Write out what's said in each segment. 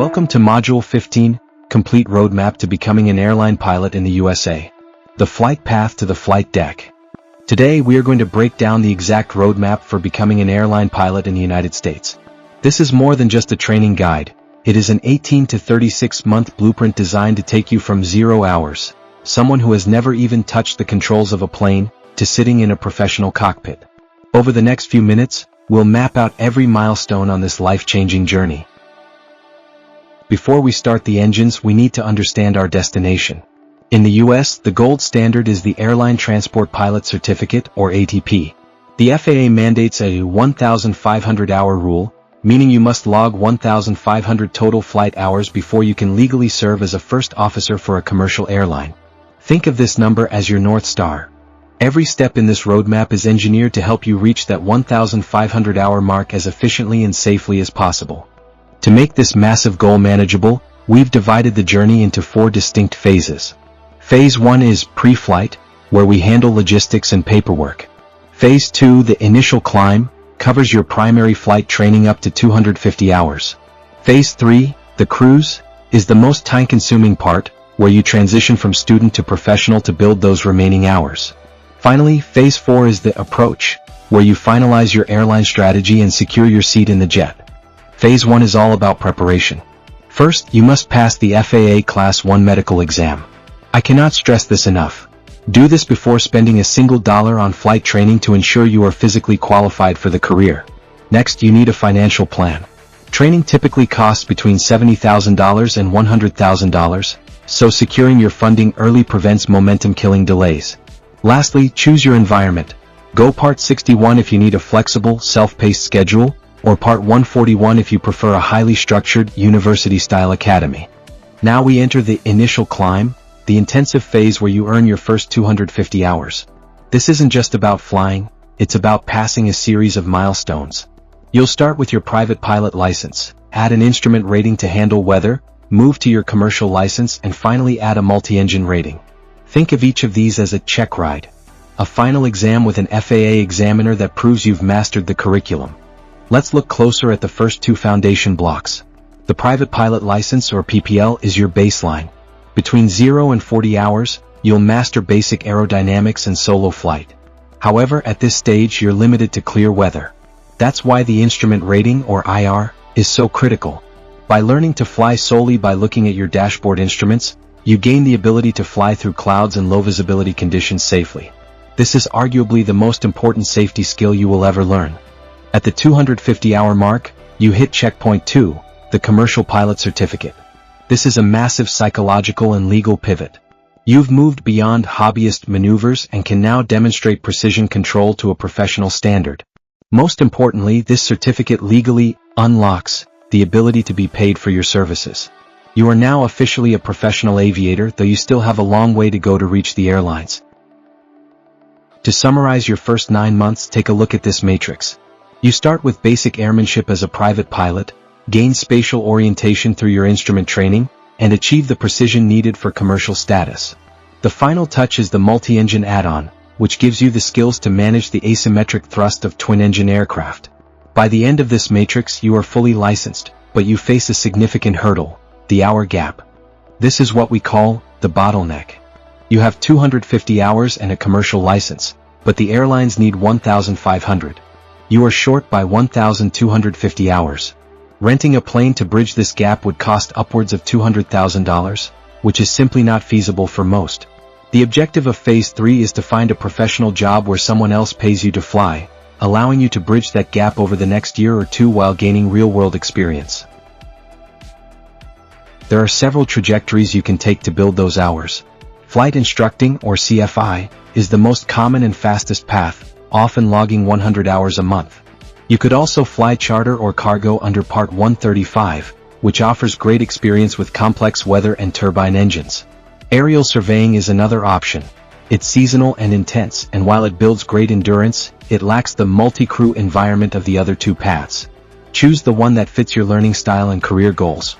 Welcome to Module 15, Complete Roadmap to Becoming an Airline Pilot in the USA. The Flight Path to the Flight Deck. Today we are going to break down the exact roadmap for becoming an airline pilot in the United States. This is more than just a training guide. It is an 18 to 36-month blueprint designed to take you from 0 hours, someone who has never even touched the controls of a plane, to sitting in a professional cockpit. Over the next few minutes, we'll map out every milestone on this life-changing journey. Before we start the engines, we need to understand our destination. In the US, the gold standard is the Airline Transport Pilot Certificate, or ATP. The FAA mandates a 1,500-hour rule, meaning you must log 1,500 total flight hours before you can legally serve as a first officer for a commercial airline. Think of this number as your North Star. Every step in this roadmap is engineered to help you reach that 1,500-hour mark as efficiently and safely as possible. To make this massive goal manageable, we've divided the journey into 4 distinct phases. Phase 1 is pre-flight, where we handle logistics and paperwork. Phase 2, the initial climb, covers your primary flight training up to 250 hours. Phase 3, the cruise, is the most time-consuming part, where you transition from student to professional to build those remaining hours. Finally, Phase 4 is the approach, where you finalize your airline strategy and secure your seat in the jet. Phase 1 is all about preparation. First, you must pass the FAA Class 1 medical exam. I cannot stress this enough. Do this before spending a single dollar on flight training to ensure you are physically qualified for the career. Next, you need a financial plan. Training typically costs between $70,000 and $100,000, so securing your funding early prevents momentum-killing delays. Lastly, choose your environment. Go Part 61 if you need a flexible, self-paced schedule, or Part 141 if you prefer a highly structured, university-style academy. Now we enter the initial climb, the intensive phase where you earn your first 250 hours. This isn't just about flying, it's about passing a series of milestones. You'll start with your private pilot license, add an instrument rating to handle weather, move to your commercial license, and finally add a multi-engine rating. Think of each of these as a check ride. A final exam with an FAA examiner that proves you've mastered the curriculum. Let's look closer at the first 2 foundation blocks. The private pilot license, or PPL, is your baseline. Between 0 and 40 hours, you'll master basic aerodynamics and solo flight. However, at this stage you're limited to clear weather. That's why the instrument rating, or IR, is so critical. By learning to fly solely by looking at your dashboard instruments, you gain the ability to fly through clouds and low visibility conditions safely. This is arguably the most important safety skill you will ever learn. At the 250-hour mark, you hit checkpoint 2, the Commercial Pilot Certificate. This is a massive psychological and legal pivot. You've moved beyond hobbyist maneuvers and can now demonstrate precision control to a professional standard. Most importantly, this certificate legally unlocks the ability to be paid for your services. You are now officially a professional aviator, though you still have a long way to go to reach the airlines. To summarize your first 9 months, take a look at this matrix. You start with basic airmanship as a private pilot, gain spatial orientation through your instrument training, and achieve the precision needed for commercial status. The final touch is the multi-engine add-on, which gives you the skills to manage the asymmetric thrust of twin-engine aircraft. By the end of this matrix, you are fully licensed, but you face a significant hurdle, the hour gap. This is what we call the bottleneck. You have 250 hours and a commercial license, but the airlines need 1,500. You are short by 1,250 hours. Renting a plane to bridge this gap would cost upwards of $200,000, which is simply not feasible for most. The objective of Phase 3 is to find a professional job where someone else pays you to fly, allowing you to bridge that gap over the next year or 2 while gaining real-world experience. There are several trajectories you can take to build those hours. Flight instructing, or CFI, is the most common and fastest path, often logging 100 hours a month. You could also fly charter or cargo under Part 135, which offers great experience with complex weather and turbine engines. Aerial surveying is another option. It's seasonal and intense, and while it builds great endurance, it lacks the multi-crew environment of the other 2 paths. Choose the one that fits your learning style and career goals.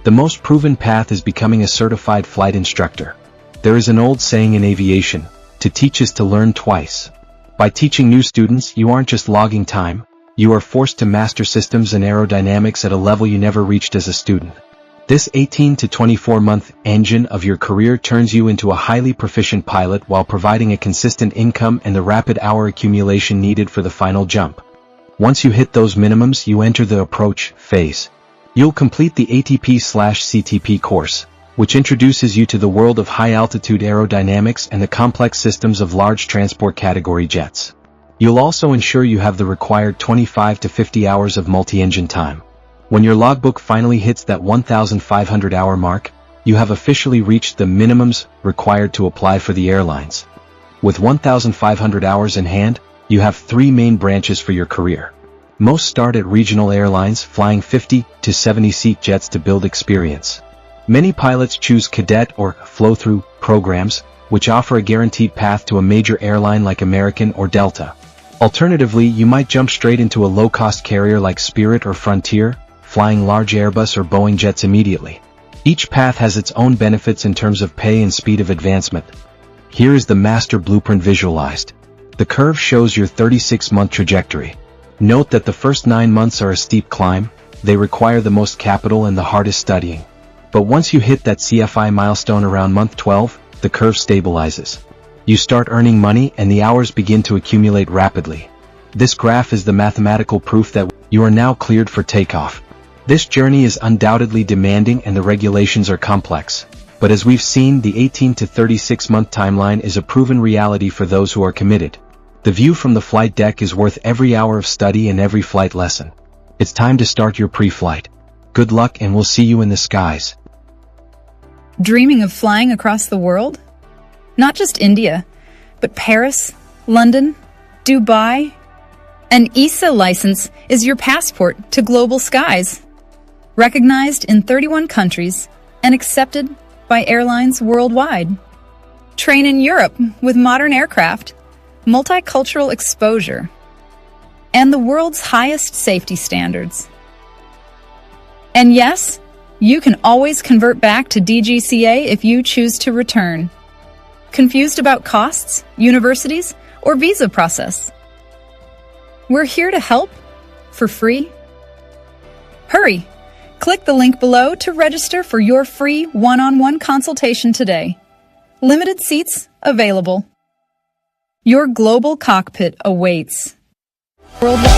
The most proven path is becoming a certified flight instructor. There is an old saying in aviation, to teach is to learn twice. By teaching new students, you aren't just logging time, you are forced to master systems and aerodynamics at a level you never reached as a student. This 18 to 24-month engine of your career turns you into a highly proficient pilot while providing a consistent income and the rapid hour accumulation needed for the final jump. Once you hit those minimums, you enter the approach phase. You'll complete the ATP/CTP course, which introduces you to the world of high-altitude aerodynamics and the complex systems of large transport category jets. You'll also ensure you have the required 25 to 50 hours of multi-engine time. When your logbook finally hits that 1,500-hour mark, you have officially reached the minimums required to apply for the airlines. With 1,500 hours in hand, you have 3 main branches for your career. Most start at regional airlines, flying 50 to 70-seat jets to build experience. Many pilots choose cadet or flow-through programs, which offer a guaranteed path to a major airline like American or Delta. Alternatively, you might jump straight into a low-cost carrier like Spirit or Frontier, flying large Airbus or Boeing jets immediately. Each path has its own benefits in terms of pay and speed of advancement. Here is the master blueprint visualized. The curve shows your 36-month trajectory. Note that the first 9 months are a steep climb. They require the most capital and the hardest studying. But once you hit that CFI milestone around month 12, the curve stabilizes. You start earning money and the hours begin to accumulate rapidly. This graph is the mathematical proof that you are now cleared for takeoff. This journey is undoubtedly demanding and the regulations are complex. But as we've seen, the 18 to 36-month timeline is a proven reality for those who are committed. The view from the flight deck is worth every hour of study and every flight lesson. It's time to start your pre-flight. Good luck and we'll see you in the skies. Dreaming of flying across the world? Not just India, but Paris, London, Dubai. An EASA license is your passport to global skies. Recognized in 31 countries and accepted by airlines worldwide. Train in Europe with modern aircraft, multicultural exposure, and the world's highest safety standards. And yes, you can always convert back to DGCA if you choose to return. Confused about costs, universities, or visa process? We're here to help for free. Hurry! Click the link below to register for your free one-on-one consultation today. Limited seats available. Your global cockpit awaits. Worldwide.